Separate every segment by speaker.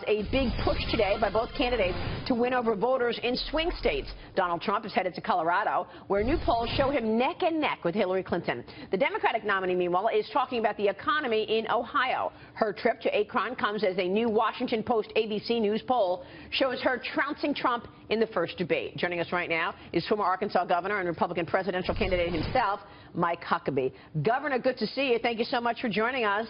Speaker 1: a big push today by both candidates to win over voters in swing states. Donald Trump is headed to Colorado, where new polls show him neck and neck with Hillary Clinton. The Democratic nominee, meanwhile, is talking about the economy in Ohio. Her trip to Akron comes as a new Washington Post ABC News poll shows her trouncing Trump in the first debate. Joining us right now is former Arkansas governor and Republican presidential candidate himself, Mike Huckabee. Governor, good to see you. Thank you so much for joining us.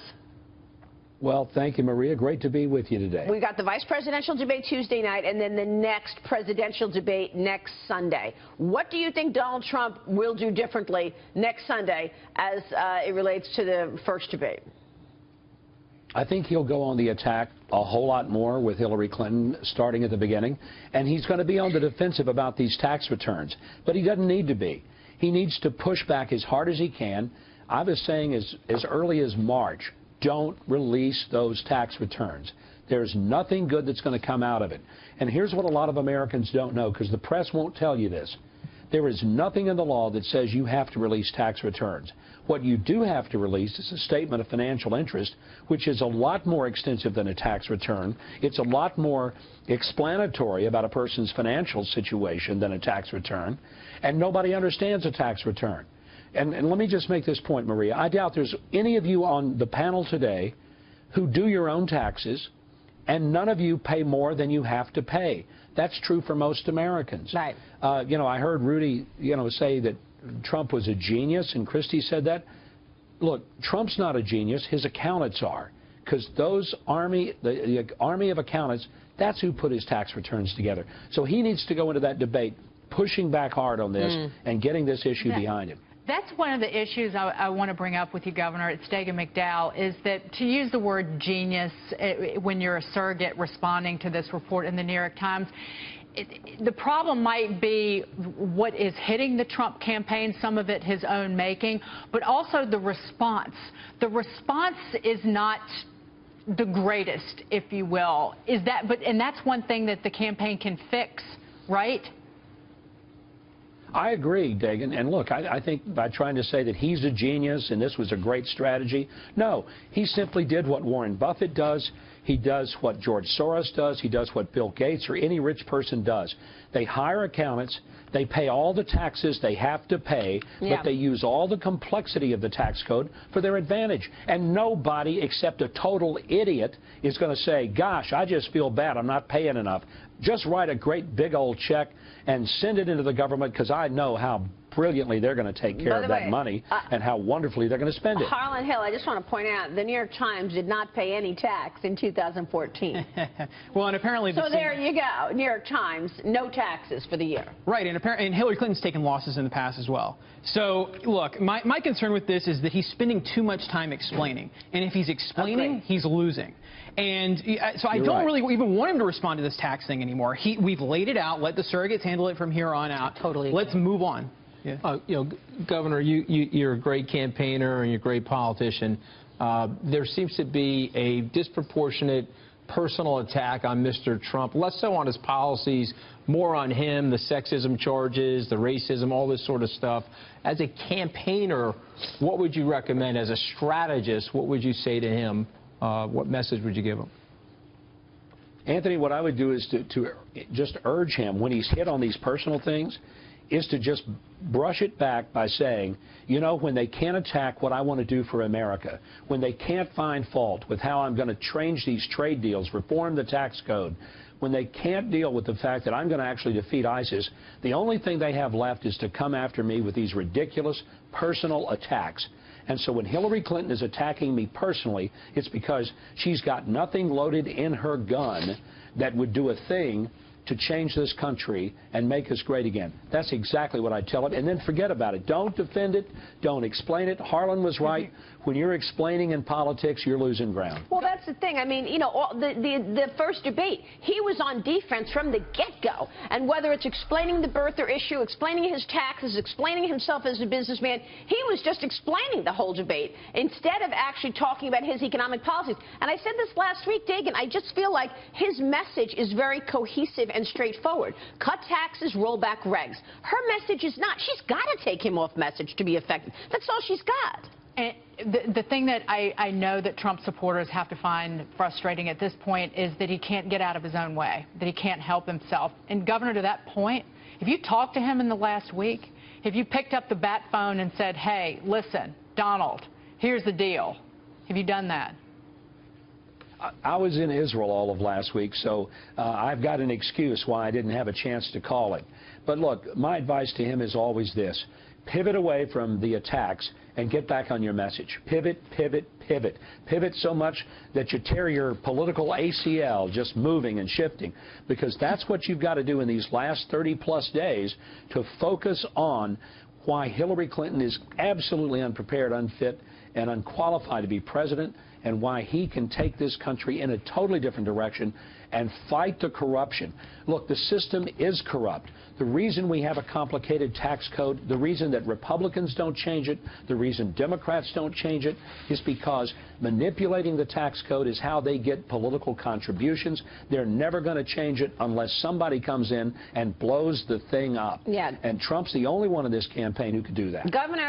Speaker 2: Well, thank you, Maria. Great to be with you today.
Speaker 1: We've got the vice presidential debate Tuesday night and then the next presidential debate next Sunday. What do you think Donald Trump will do differently next Sunday as it relates to the first debate?
Speaker 2: I think he'll go on the attack a whole lot more with Hillary Clinton starting at the beginning, and he's going to be on the defensive about these tax returns. But he doesn't need to be. He needs to push back as hard as he can. I was saying as early as March, don't release those tax returns. There's nothing good that's going to come out of it. And here's what a lot of Americans don't know, because the press won't tell you this. There is nothing in the law that says you have to release tax returns. What you do have to release is a statement of financial interest, which is a lot more extensive than a tax return. It's a lot more explanatory about a person's financial situation than a tax return. And nobody understands a tax return. And let me just make this point, Maria. I doubt there's any of you on the panel today who do your own taxes, and none of you pay more than you have to pay. That's true for most Americans.
Speaker 1: Right.
Speaker 2: You know, I heard Rudy, say that Trump was a genius, and Christie said that. Look, Trump's not a genius. His accountants are, because those the army of accountants, that's who put his tax returns together. So he needs to go into that debate pushing back hard on this and getting this issue behind him.
Speaker 3: That's one of the issues I want to bring up with you, Governor. It's Dagan McDowell, is that to use the word genius when you're a surrogate responding to this report in the New York Times, the problem might be what is hitting the Trump campaign, some of it his own making, but also the response. The response is not the greatest, if you will. And that's one thing that the campaign can fix, right?
Speaker 2: I agree, Dagan. And look, I think by trying to say that he's a genius and this was a great strategy, no, he simply did what Warren Buffett does. He does what George Soros does. He does what Bill Gates or any rich person does. They hire accountants. They pay all the taxes they have to pay, but they use all the complexity of the tax code for their advantage. And nobody except a total idiot is going to say, gosh, I just feel bad. I'm not paying enough. Just write a great big old check and send it into the government, because I know how brilliantly they're going to take care of that money and how wonderfully they're going to spend it.
Speaker 1: Harlan Hill, I just want to point out, the New York Times did not pay any tax in 2014.
Speaker 4: Well, and apparently...
Speaker 1: So there you go. New York Times, no taxes for the year.
Speaker 4: Right, and Hillary Clinton's taken losses in the past as well. So, look, my concern with this is that he's spending too much time explaining. And if he's explaining, he's losing. And so I don't really even want him to respond to this tax thing anymore. We've laid it out. Let the surrogates handle it from here on out.
Speaker 1: Totally.
Speaker 4: Let's move on.
Speaker 5: Yeah. Governor, you're a great campaigner and you're a great politician. There seems to be a disproportionate personal attack on Mr. Trump, less so on his policies, more on him, the sexism charges, the racism, all this sort of stuff. As a campaigner, what would you recommend? As a strategist, what would you say to him? What message would you give him?
Speaker 2: Anthony, what I would do is to just urge him, when he's hit on these personal things, is to just brush it back by saying, when they can't attack what I want to do for America, when they can't find fault with how I'm going to change these trade deals, reform the tax code, when they can't deal with the fact that I'm going to actually defeat ISIS, the only thing they have left is to come after me with these ridiculous personal attacks. And so when Hillary Clinton is attacking me personally, it's because she's got nothing loaded in her gun that would do a thing to change this country and make us great again. That's exactly what I tell it. And then forget about it. Don't defend it. Don't explain it. Harlan was right. When you're explaining in politics, you're losing ground.
Speaker 1: Well, that's the thing. I mean, the first debate, he was on defense from the get-go. And whether it's explaining the birther issue, explaining his taxes, explaining himself as a businessman, he was just explaining the whole debate instead of actually talking about his economic policies. And I said this last week, Dagan, I just feel like his message is very cohesive and straightforward. Cut taxes, roll back regs. Her message is not. She's got to take him off message to be effective. That's all she's got.
Speaker 3: And the thing that I know that Trump supporters have to find frustrating at this point is that he can't get out of his own way, that he can't help himself. And, Governor, to that point, if you talked to him in the last week, if you picked up the bat phone and said, hey, listen, Donald, here's the deal, have you done that?
Speaker 2: I was in Israel all of last week, so I've got an excuse why I didn't have a chance to call it. But look, my advice to him is always this. Pivot away from the attacks and get back on your message. Pivot, pivot, pivot. Pivot so much that you tear your political ACL just moving and shifting, because that's what you've got to do in these last 30-plus days to focus on why Hillary Clinton is absolutely unprepared, unfit, and unqualified to be president, and why he can take this country in a totally different direction and fight the corruption. Look, the system is corrupt. The reason we have a complicated tax code, the reason that Republicans don't change it, the reason Democrats don't change it, is because manipulating the tax code is how they get political contributions. They're never going to change it unless somebody comes in and blows the thing up.
Speaker 1: Yeah.
Speaker 2: And Trump's the only one in this campaign who could do that.
Speaker 1: Governor